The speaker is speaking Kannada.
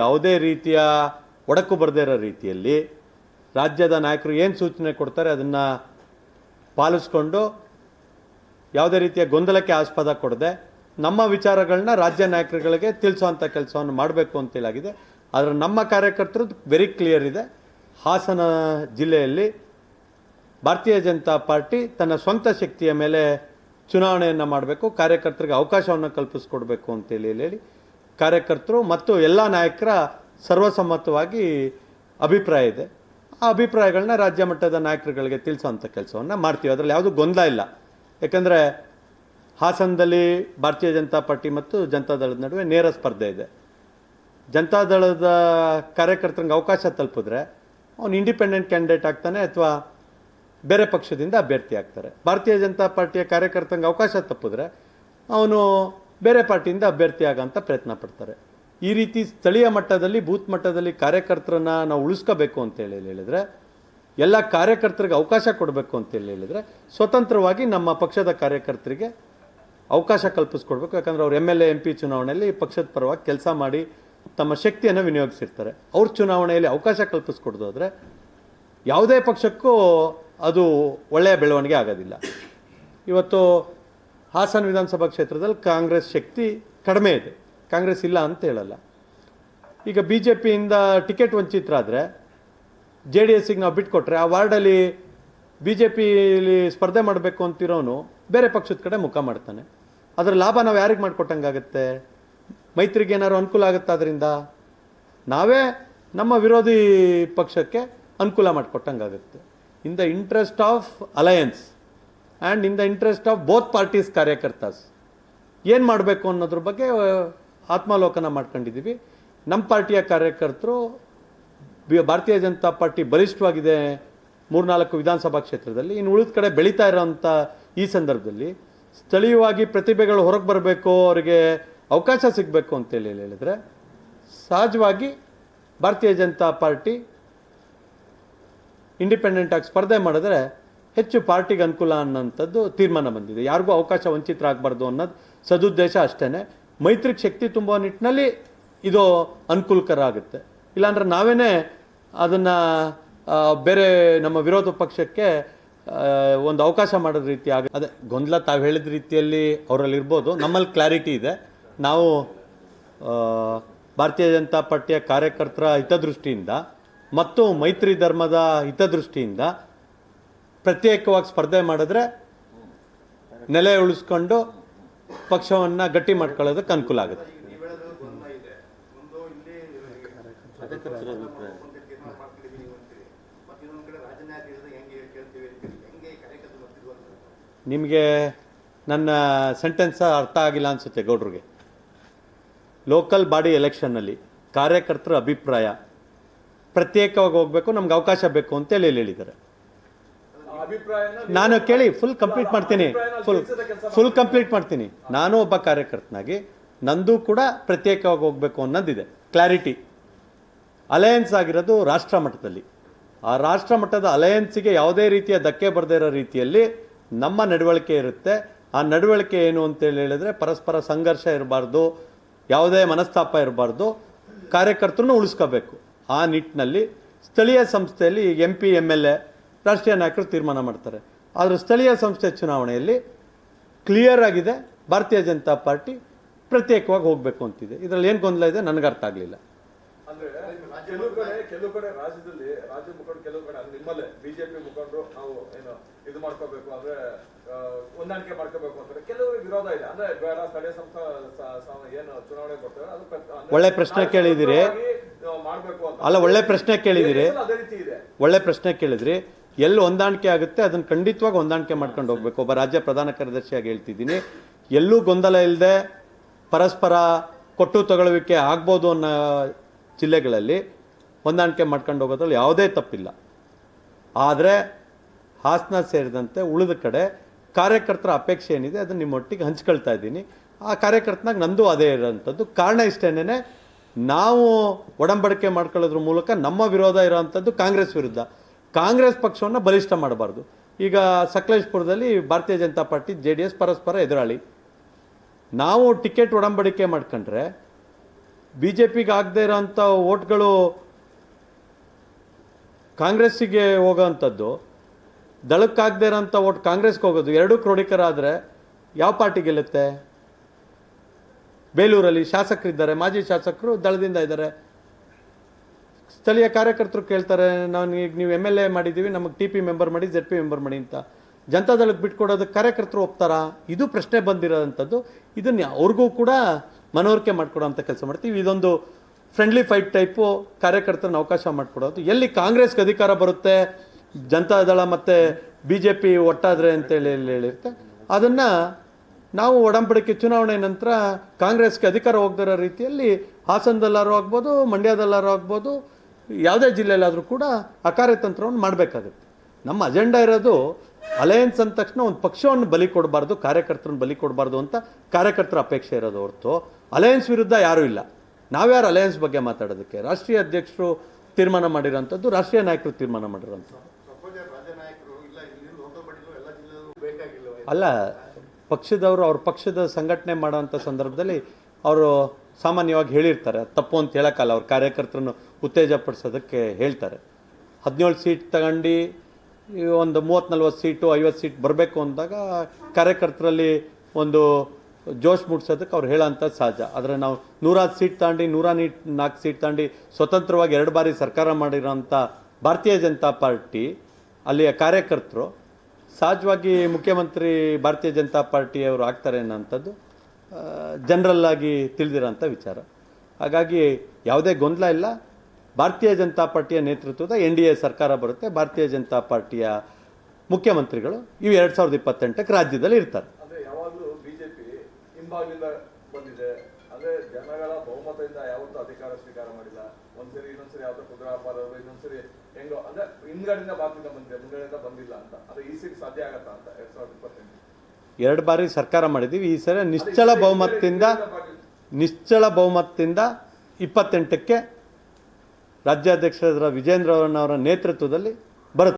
ಯಾವುದೇ ರೀತಿಯ ಒಡಕು ಬರದೇ ಇರೋ ರೀತಿಯಲ್ಲಿ ರಾಜ್ಯದ ನಾಯಕರು ಏನು ಸೂಚನೆ ಕೊಡ್ತಾರೆ ಅದನ್ನು ಪಾಲಿಸ್ಕೊಂಡು ಯಾವುದೇ ರೀತಿಯ ಗೊಂದಲಕ್ಕೆ ಆಸ್ಪದ ಕೊಡದೆ ನಮ್ಮ ವಿಚಾರಗಳನ್ನ ರಾಜ್ಯ ನಾಯಕರುಗಳಿಗೆ ತಿಳಿಸುವಂಥ ಕೆಲಸವನ್ನು ಮಾಡಬೇಕು ಅಂತೇಳಾಗಿದೆ. ಆದರೆ ನಮ್ಮ ಕಾರ್ಯಕರ್ತರು ವೆರಿ ಕ್ಲಿಯರ್ ಇದೆ. ಹಾಸನ ಜಿಲ್ಲೆಯಲ್ಲಿ ಭಾರತೀಯ ಜನತಾ ಪಾರ್ಟಿ ತನ್ನ ಸ್ವಂತ ಶಕ್ತಿಯ ಮೇಲೆ ಚುನಾವಣೆಯನ್ನು ಮಾಡಬೇಕು, ಕಾರ್ಯಕರ್ತರಿಗೆ ಅವಕಾಶವನ್ನು ಕಲ್ಪಿಸ್ಕೊಡ್ಬೇಕು ಅಂತೇಳಿ ಕಾರ್ಯಕರ್ತರು ಮತ್ತು ಎಲ್ಲ ನಾಯಕರ ಸರ್ವಸಮ್ಮತವಾಗಿ ಅಭಿಪ್ರಾಯ ಇದೆ. ಆ ಅಭಿಪ್ರಾಯಗಳನ್ನ ರಾಜ್ಯ ಮಟ್ಟದ ನಾಯಕರುಗಳಿಗೆ ತಿಳಿಸುವಂಥ ಕೆಲಸವನ್ನು ಮಾಡ್ತೀವಿ. ಅದರಲ್ಲಿ ಯಾವುದೂ ಗೊಂದಲ ಇಲ್ಲ. ಯಾಕಂದರೆ ಹಾಸನದಲ್ಲಿ ಭಾರತೀಯ ಜನತಾ ಪಾರ್ಟಿ ಮತ್ತು ಜನತಾದಳದ ನಡುವೆ ನೇರ ಸ್ಪರ್ಧೆ ಇದೆ. ಜನತಾದಳದ ಕಾರ್ಯಕರ್ತರಿಗೆ ಅವಕಾಶ ತಲುಪಿದ್ರೆ ಅವನು ಇಂಡಿಪೆಂಡೆಂಟ್ ಕ್ಯಾಂಡಿಡೇಟ್ ಆಗ್ತಾನೆ ಅಥವಾ ಬೇರೆ ಪಕ್ಷದಿಂದ ಅಭ್ಯರ್ಥಿ ಆಗ್ತಾರೆ. ಭಾರತೀಯ ಜನತಾ ಪಾರ್ಟಿಯ ಕಾರ್ಯಕರ್ತಂಗೆ ಅವಕಾಶ ತಪ್ಪಿದ್ರೆ ಅವನು ಬೇರೆ ಪಾರ್ಟಿಯಿಂದ ಅಭ್ಯರ್ಥಿ ಆಗೋಂಥ ಪ್ರಯತ್ನ ಪಡ್ತಾರೆ. ಈ ರೀತಿ ಸ್ಥಳೀಯ ಮಟ್ಟದಲ್ಲಿ ಬೂತ್ ಮಟ್ಟದಲ್ಲಿ ಕಾರ್ಯಕರ್ತರನ್ನ ನಾವು ಉಳಿಸ್ಕೋಬೇಕು ಅಂತೇಳಿ ಹೇಳಿದರೆ, ಎಲ್ಲ ಕಾರ್ಯಕರ್ತರಿಗೆ ಅವಕಾಶ ಕೊಡಬೇಕು ಅಂತೇಳಿ ಹೇಳಿದರೆ ಸ್ವತಂತ್ರವಾಗಿ ನಮ್ಮ ಪಕ್ಷದ ಕಾರ್ಯಕರ್ತರಿಗೆ ಅವಕಾಶ ಕಲ್ಪಿಸ್ಕೊಡ್ಬೇಕು. ಯಾಕಂದರೆ ಅವ್ರು MLA MP ಚುನಾವಣೆಯಲ್ಲಿ ಪಕ್ಷದ ಪರವಾಗಿ ಕೆಲಸ ಮಾಡಿ ತಮ್ಮ ಶಕ್ತಿಯನ್ನು ವಿನಿಯೋಗಿಸಿರ್ತಾರೆ. ಅವ್ರ ಚುನಾವಣೆಯಲ್ಲಿ ಅವಕಾಶ ಕಲ್ಪಿಸ್ಕೊಡ್ದೋದ್ರೆ ಯಾವುದೇ ಪಕ್ಷಕ್ಕೂ ಅದು ಒಳ್ಳೆಯ ಬೆಳವಣಿಗೆ ಆಗೋದಿಲ್ಲ. ಇವತ್ತು ಹಾಸನ ವಿಧಾನಸಭಾ ಕ್ಷೇತ್ರದಲ್ಲಿ ಕಾಂಗ್ರೆಸ್ ಶಕ್ತಿ ಕಡಿಮೆ ಇದೆ, ಕಾಂಗ್ರೆಸ್ ಇಲ್ಲ ಅಂತ ಹೇಳಲ್ಲ. ಈಗ BJPಯಿಂದ ಟಿಕೆಟ್ ವಂಚಿತರಾದರೆ JDSಗೆ ನಾವು ಬಿಟ್ಕೊಟ್ರೆ ಆ ವಾರ್ಡಲ್ಲಿ BJPಲಿ ಸ್ಪರ್ಧೆ ಮಾಡಬೇಕು ಅಂತಿರೋನು ಬೇರೆ ಪಕ್ಷದ ಕಡೆ ಮುಖ ಮಾಡ್ತಾನೆ. ಅದರ ಲಾಭ ನಾವು ಯಾರಿಗೆ ಮಾಡಿಕೊಟ್ಟಂಗಾಗುತ್ತೆ? ಮೈತ್ರಿಗೆ ಏನಾದ್ರು ಅನುಕೂಲ ಆಗುತ್ತೆ? ಅದರಿಂದ ನಾವೇ ನಮ್ಮ ವಿರೋಧಿ ಪಕ್ಷಕ್ಕೆ ಅನುಕೂಲ ಮಾಡಿಕೊಟ್ಟಂಗಾಗುತ್ತೆ. In the interest of alliance and in the interest of both parties ಕಾರ್ಯಕರ್ತಾಸ್ ಏನು ಮಾಡಬೇಕು ಅನ್ನೋದ್ರ ಬಗ್ಗೆ ಆತ್ಮಾವಲೋಕನ ಮಾಡ್ಕೊಂಡಿದ್ದೀವಿ. ನಮ್ಮ ಪಾರ್ಟಿಯ ಕಾರ್ಯಕರ್ತರು ಭಾರತೀಯ ಜನತಾ ಪಾರ್ಟಿ ಬಲಿಷ್ಠವಾಗಿದೆ 3-4 ವಿಧಾನಸಭಾ ಕ್ಷೇತ್ರದಲ್ಲಿ, ಇನ್ನು ಉಳಿದ ಕಡೆ ಬೆಳೀತಾ ಇರೋಂಥ ಈ ಸಂದರ್ಭದಲ್ಲಿ ಸ್ಥಳೀಯವಾಗಿ ಪ್ರತಿಭೆಗಳು ಹೊರಗೆ ಬರಬೇಕು, ಅವರಿಗೆ ಅವಕಾಶ ಸಿಗಬೇಕು ಅಂತೇಳಿ ಹೇಳಿದರೆ ಸಹಜವಾಗಿ ಭಾರತೀಯ ಜನತಾ ಪಾರ್ಟಿ ಇಂಡಿಪೆಂಡೆಂಟ್ ಆಗಿ ಸ್ಪರ್ಧೆ ಮಾಡಿದ್ರೆ ಹೆಚ್ಚು ಪಾರ್ಟಿಗೆ ಅನುಕೂಲ ಅನ್ನೋಂಥದ್ದು ತೀರ್ಮಾನ ಬಂದಿದೆ. ಯಾರಿಗೂ ಅವಕಾಶ ವಂಚಿತರಾಗಬಾರ್ದು ಅನ್ನೋದು ಸದುದ್ದೇಶ ಅಷ್ಟೇ. ಮೈತ್ರಿಗೆ ಶಕ್ತಿ ತುಂಬುವ ನಿಟ್ಟಿನಲ್ಲಿ ಇದು ಅನುಕೂಲಕರ ಆಗುತ್ತೆ. ಇಲ್ಲಾಂದ್ರೆ ನಾವೇನೇ ಅದನ್ನು ಬೇರೆ ನಮ್ಮ ವಿರೋಧ ಪಕ್ಷಕ್ಕೆ ಒಂದು ಅವಕಾಶ ಮಾಡೋದ ರೀತಿ ಅದೇ ಗೊಂದಲ ತಾವು ಹೇಳಿದ ರೀತಿಯಲ್ಲಿ ಅವರಲ್ಲಿ ಇರ್ಬೋದು. ನಮ್ಮಲ್ಲಿ ಕ್ಲಾರಿಟಿ ಇದೆ. ನಾವು ಭಾರತೀಯ ಜನತಾ ಪಾರ್ಟಿಯ ಕಾರ್ಯಕರ್ತರ ಹಿತದೃಷ್ಟಿಯಿಂದ ಮತ್ತು ಮೈತ್ರಿ ಧರ್ಮದ ಹಿತದೃಷ್ಟಿಯಿಂದ ಪ್ರತ್ಯೇಕವಾಗಿ ಸ್ಪರ್ಧೆ ಮಾಡಿದ್ರೆ ನೆಲೆ ಉಳಿಸ್ಕೊಂಡು ಪಕ್ಷವನ್ನು ಗಟ್ಟಿ ಮಾಡ್ಕೊಳ್ಳೋದಕ್ಕೆ ಅನುಕೂಲ ಆಗುತ್ತೆ. ನಿಮಗೆ ನನ್ನ ಸೆಂಟೆನ್ಸ್ ಅರ್ಥ ಆಗಿಲ್ಲ ಅನಿಸುತ್ತೆ ಗೌಡ್ರಿಗೆ. ಲೋಕಲ್ ಬಾಡಿ ಎಲೆಕ್ಷನ್ನಲ್ಲಿ ಕಾರ್ಯಕರ್ತರ ಅಭಿಪ್ರಾಯ ಪ್ರತ್ಯೇಕವಾಗಿ ಹೋಗಬೇಕು, ನಮ್ಗೆ ಅವಕಾಶ ಬೇಕು ಅಂತೇಳಿ ಹೇಳಿದ್ದಾರೆ. ನಾನು ಕೇಳಿ ಫುಲ್ ಕಂಪ್ಲೀಟ್ ಮಾಡ್ತೀನಿ. ನಾನು ಒಬ್ಬ ಕಾರ್ಯಕರ್ತನಾಗಿ ನಂದು ಕೂಡ ಪ್ರತ್ಯೇಕವಾಗಿ ಹೋಗಬೇಕು ಅನ್ನೋದಿದೆ, ಕ್ಲಾರಿಟಿ. ಅಲಯನ್ಸ್ ಆಗಿರೋದು ರಾಷ್ಟ್ರ ಮಟ್ಟದಲ್ಲಿ. ಆ ರಾಷ್ಟ್ರ ಮಟ್ಟದ ಅಲಯನ್ಸಿಗೆ ಯಾವುದೇ ರೀತಿಯ ಧಕ್ಕೆ ಬರದೇ ಇರೋ ರೀತಿಯಲ್ಲಿ ನಮ್ಮ ನಡವಳಿಕೆ ಇರುತ್ತೆ. ಆ ನಡವಳಿಕೆ ಏನು ಅಂತೇಳಿ ಹೇಳಿದ್ರೆ ಪರಸ್ಪರ ಸಂಘರ್ಷ ಇರಬಾರ್ದು, ಯಾವುದೇ ಮನಸ್ತಾಪ ಇರಬಾರ್ದು, ಕಾರ್ಯಕರ್ತರನ್ನು ಉಳಿಸ್ಕೋಬೇಕು. ಆ ನಿಟ್ಟಿನಲ್ಲಿ ಸ್ಥಳೀಯ ಸಂಸ್ಥೆಯಲ್ಲಿ MP MLA ರಾಷ್ಟ್ರೀಯ ನಾಯಕರು ತೀರ್ಮಾನ ಮಾಡ್ತಾರೆ. ಆದರೆ ಸ್ಥಳೀಯ ಸಂಸ್ಥೆ ಚುನಾವಣೆಯಲ್ಲಿ ಕ್ಲಿಯರ್ ಆಗಿದೆ, ಭಾರತೀಯ ಜನತಾ ಪಾರ್ಟಿ ಪ್ರತ್ಯೇಕವಾಗಿ ಹೋಗಬೇಕು ಅಂತಿದೆ. ಇದರಲ್ಲಿ ಏನು ಗೊಂದಲ ಇದೆ ನನಗೆ ಅರ್ಥ ಆಗಲಿಲ್ಲ. ಕೆಲವು ಕಡೆ ರಾಜ್ಯದಲ್ಲಿ ರಾಜ್ಯ ಮುಖಂಡರು ಕೆಲವು ಕಡೆ ನಿಮ್ಮಲ್ಲೇ BJP ಮುಖಂಡರು ನಾವು ಏನು ಇದು ಮಾಡ್ಕೋಬೇಕು ಅಂದ್ರೆ ಹೊಂದಾಣಿಕೆ ಮಾಡ್ಕೋಬೇಕು ಅಂತಾರೆ, ಕೆಲವರಿಗೆ ವಿರೋಧ ಇದೆ. ಅಂದ್ರೆ ಬೇಡ ಸ್ಥಳೀಯ ಸಂಸ್ಥೆ ಏನು ಚುನಾವಣೆ ಕೊಡ್ತಾರೆ ಅದು ಒಳ್ಳೆ ಪ್ರಶ್ನೆ ಕೇಳಿದಿರಿ. ಮಾಡ್ಬೇಕು ಅಂತ ಅಲ್ಲ, ಒಳ್ಳೆ ಪ್ರಶ್ನೆ ಕೇಳಿದಿರಿ. ಅದೇ ರೀತಿ ಇದೆ. ಒಳ್ಳೆ ಪ್ರಶ್ನೆ ಕೇಳಿದ್ರಿ. ಎಲ್ಲಿ ಹೊಂದಾಣಿಕೆ ಆಗುತ್ತೆ ಅದನ್ನು ಖಂಡಿತವಾಗಿ ಹೊಂದಾಣಿಕೆ ಮಾಡ್ಕೊಂಡು ಹೋಗ್ಬೇಕು. ಒಬ್ಬ ರಾಜ್ಯ ಪ್ರಧಾನ ಕಾರ್ಯದರ್ಶಿಯಾಗಿ ಹೇಳ್ತಿದ್ದೀನಿ, ಎಲ್ಲೂ ಗೊಂದಲ ಇಲ್ಲದೆ ಪರಸ್ಪರ ಕೊಟ್ಟು ತಗೊಳ್ಳುವಿಕೆ ಆಗ್ಬೋದು ಅನ್ನೋ ಜಿಲ್ಲೆಗಳಲ್ಲಿ ಹೊಂದಾಣಿಕೆ ಮಾಡ್ಕೊಂಡು ಹೋಗೋದ್ರಲ್ಲಿ ಯಾವುದೇ ತಪ್ಪಿಲ್ಲ. ಆದರೆ ಹಾಸನ ಸೇರಿದಂತೆ ಉಳಿದ ಕಡೆ ಕಾರ್ಯಕರ್ತರ ಅಪೇಕ್ಷೆ ಏನಿದೆ ಅದನ್ನು ನಿಮ್ಮೊಟ್ಟಿಗೆ ಹಂಚ್ಕೊಳ್ತಾ ಇದ್ದೀನಿ. ಆ ಕಾರ್ಯಕರ್ತನಾಗ ನಂದು ಅದೇ ಇರೋಂಥದ್ದು. ಕಾರಣ ಇಷ್ಟೇನೆ, ನಾವು ಒಡಂಬಡಿಕೆ ಮಾಡ್ಕೊಳ್ಳೋದ್ರ ಮೂಲಕ ನಮ್ಮ ವಿರೋಧ ಇರೋವಂಥದ್ದು ಕಾಂಗ್ರೆಸ್ ವಿರುದ್ಧ. ಕಾಂಗ್ರೆಸ್ ಪಕ್ಷವನ್ನು ಬಲಿಷ್ಠ ಮಾಡಬಾರ್ದು. ಈಗ ಸಕಲೇಶ್ಪುರದಲ್ಲಿ ಭಾರತೀಯ ಜನತಾ ಪಾರ್ಟಿ JDS ಪರಸ್ಪರ ಎದುರಾಳಿ. ನಾವು ಟಿಕೆಟ್ ಒಡಂಬಡಿಕೆ ಮಾಡ್ಕೊಂಡ್ರೆ ಬಿ ಜೆ ಪಿಗೆ ಆಗದೆ ಇರೋಂಥ ಓಟ್ಗಳು ಕಾಂಗ್ರೆಸ್ಸಿಗೆ ಹೋಗೋವಂಥದ್ದು, ದಳಕ್ಕಾಗದೇ ಇರೋಂಥ ಓಟ್ ಕಾಂಗ್ರೆಸ್ಗೆ ಹೋಗೋದು, ಎರಡೂ ಕ್ರೋಢೀಕರ ಆದರೆ ಯಾವ ಪಾರ್ಟಿ ಗೆಲ್ಲುತ್ತೆ? ಬೇಲೂರಲ್ಲಿ ಶಾಸಕರಿದ್ದಾರೆ, ಮಾಜಿ ಶಾಸಕರು ದಳದಿಂದ ಇದ್ದಾರೆ. ಸ್ಥಳೀಯ ಕಾರ್ಯಕರ್ತರು ಕೇಳ್ತಾರೆ, ನಾವು ಈಗ ನೀವು MLA ಮಾಡಿದ್ದೀವಿ, ನಮಗೆ TP ಮೆಂಬರ್ ಮಾಡಿ, ZP ಮೆಂಬರ್ ಮಾಡಿ ಅಂತ. ಜನತಾದಳಕ್ಕೆ ಬಿಟ್ಕೊಡೋದಕ್ಕೆ ಕಾರ್ಯಕರ್ತರು ಒಪ್ತಾರಾ? ಇದು ಪ್ರಶ್ನೆ ಬಂದಿರೋವಂಥದ್ದು. ಇದನ್ನು ಅವ್ರಿಗೂ ಕೂಡ ಮನವರಿಕೆ ಮಾಡಿಕೊಡೋಂಥ ಕೆಲಸ ಮಾಡ್ತೀವಿ. ಇದೊಂದು ಫ್ರೆಂಡ್ಲಿ ಫೈಟ್ ಟೈಪು ಕಾರ್ಯಕರ್ತರನ್ನ ಅವಕಾಶ ಮಾಡಿಕೊಡೋದು. ಎಲ್ಲಿ ಕಾಂಗ್ರೆಸ್ಗೆ ಅಧಿಕಾರ ಬರುತ್ತೆ, ಜನತಾದಳ ಮತ್ತು BJP ಒಟ್ಟಾದರೆ ಅಂತೇಳಿ ಹೇಳಿರುತ್ತೆ, ಅದನ್ನು ನಾವು ಒಡಂಬಡಿಕೆ ಚುನಾವಣೆ ನಂತರ ಕಾಂಗ್ರೆಸ್ಗೆ ಅಧಿಕಾರ ಹೋಗ್ದಿರೋ ರೀತಿಯಲ್ಲಿ ಹಾಸನದಲ್ಲಾರು ಆಗ್ಬೋದು, ಮಂಡ್ಯದಲ್ಲಾರು ಆಗ್ಬೋದು, ಯಾವುದೇ ಜಿಲ್ಲೆಯಲ್ಲಾದರೂ ಕೂಡ ಆ ಕಾರ್ಯತಂತ್ರವನ್ನು ಮಾಡಬೇಕಾಗುತ್ತೆ. ನಮ್ಮ ಅಜೆಂಡಾ ಇರೋದು ಅಲಯನ್ಸ್ ಅಂದ ತಕ್ಷಣ ಒಂದು ಪಕ್ಷವನ್ನು ಬಲಿ ಕೊಡಬಾರ್ದು, ಕಾರ್ಯಕರ್ತರನ್ನು ಬಲಿ ಕೊಡಬಾರ್ದು ಅಂತ ಕಾರ್ಯಕರ್ತರ ಅಪೇಕ್ಷೆ ಇರೋದು ಹೊರತು ಅಲಯನ್ಸ್ ವಿರುದ್ಧ ಯಾರೂ ಇಲ್ಲ. ನಾವ್ಯಾರು ಅಲಯನ್ಸ್ ಬಗ್ಗೆ ಮಾತಾಡೋದಕ್ಕೆ? ರಾಷ್ಟ್ರೀಯ ಅಧ್ಯಕ್ಷರು ತೀರ್ಮಾನ ಮಾಡಿರೋಂಥದ್ದು, ರಾಷ್ಟ್ರೀಯ ನಾಯಕರು ತೀರ್ಮಾನ ಮಾಡಿರೋಂಥದ್ದು. ಅಲ್ಲ, ಪಕ್ಷದವರು ಅವ್ರ ಪಕ್ಷದ ಸಂಘಟನೆ ಮಾಡೋಂಥ ಸಂದರ್ಭದಲ್ಲಿ ಅವರು ಸಾಮಾನ್ಯವಾಗಿ ಹೇಳಿರ್ತಾರೆ, ತಪ್ಪು ಅಂತ ಹೇಳೋಕ್ಕಲ್ಲ, ಅವ್ರ ಕಾರ್ಯಕರ್ತರನ್ನು ಉತ್ತೇಜಪಡಿಸೋದಕ್ಕೆ ಹೇಳ್ತಾರೆ. 17 ಸೀಟ್ ತಗೊಂಡು ಒಂದು 30-40 ಸೀಟು 50 ಸೀಟ್ ಬರಬೇಕು ಅಂದಾಗ ಕಾರ್ಯಕರ್ತರಲ್ಲಿ ಒಂದು ಜೋಶ್ ಮೂಡಿಸೋದಕ್ಕೆ ಅವ್ರು ಹೇಳೋಂಥದ್ದು ಸಹಜ. ಆದರೆ ನಾವು 100 ಸೀಟ್ ತಗೊಂಡು 104 ಸೀಟ್ ತಗೊಂಡು ಸ್ವತಂತ್ರವಾಗಿ 2 ಬಾರಿ ಸರ್ಕಾರ ಮಾಡಿರೋಂಥ ಭಾರತೀಯ ಜನತಾ ಪಾರ್ಟಿ ಅಲ್ಲಿಯ ಕಾರ್ಯಕರ್ತರು ಸಹಜವಾಗಿ ಮುಖ್ಯಮಂತ್ರಿ ಭಾರತೀಯ ಜನತಾ ಪಾರ್ಟಿಯವರು ಆಗ್ತಾರೆ ಅನ್ನೋಂಥದ್ದು ಜನರಲ್ಲಾಗಿ ತಿಳಿದಿರೋಂಥ ವಿಚಾರ. ಹಾಗಾಗಿ ಯಾವುದೇ ಗೊಂದಲ ಇಲ್ಲ. ಭಾರತೀಯ ಜನತಾ ಪಾರ್ಟಿಯ ನೇತೃತ್ವದ NDA ಸರ್ಕಾರ ಬರುತ್ತೆ. ಭಾರತೀಯ ಜನತಾ ಪಾರ್ಟಿಯ ಮುಖ್ಯಮಂತ್ರಿಗಳು ಇವು 2028ಕ್ಕೆ ರಾಜ್ಯದಲ್ಲಿ ಇರ್ತಾರೆ. ಅಂದ್ರೆ ಯಾವಾಗಲೂ ಬಿಜೆಪಿ ಹಿಂಭಾಗದಿಂದ ಬಂದಿದೆ, ಅಂದ್ರೆ ಜನಗಳ ಬಹುಮತದಿಂದ ಯಾವತ್ತೂ ಅಧಿಕಾರ ಸ್ವೀಕಾರ ಮಾಡಿಲ್ಲ. ಒಂದ್ಸರಿ ಇನ್ನೊಂದ್ಸರಿ ಯಾವತ್ತೂ ಕುದುರಾಪಾರ ಅವರು, ಇನ್ನೊಂದ್ಸರಿ ಹೆಂಗೋ ಅಂದ್ರೆ ಹಿಂದ್ಗಡೆಯಿಂದ ಬಾಕಿಂದ ಬಂದಿದೆ, ಮುಂದ್ಗಡೆಯಿಂದ ಬಂದಿಲ್ಲ ಅಂತ. ಅದು ಈ ಸರಿ ಸಾಧ್ಯ ಆಗತ್ತಾ ಅಂತ 2028? 2 ಬಾರಿ ಸರ್ಕಾರ ಮಾಡಿದ್ದೀವಿ. ಈ ಸರಿ ನಿಶ್ಚಳ ಬಹುಮತದಿಂದ 28ಕ್ಕೆ ರಾಜ್ಯಾಧ್ಯಕ್ಷರ ವಿಜೇಂದ್ರ ಅವರ ನೇತೃತ್ವದಲ್ಲಿ ಬರುತ್ತೆ.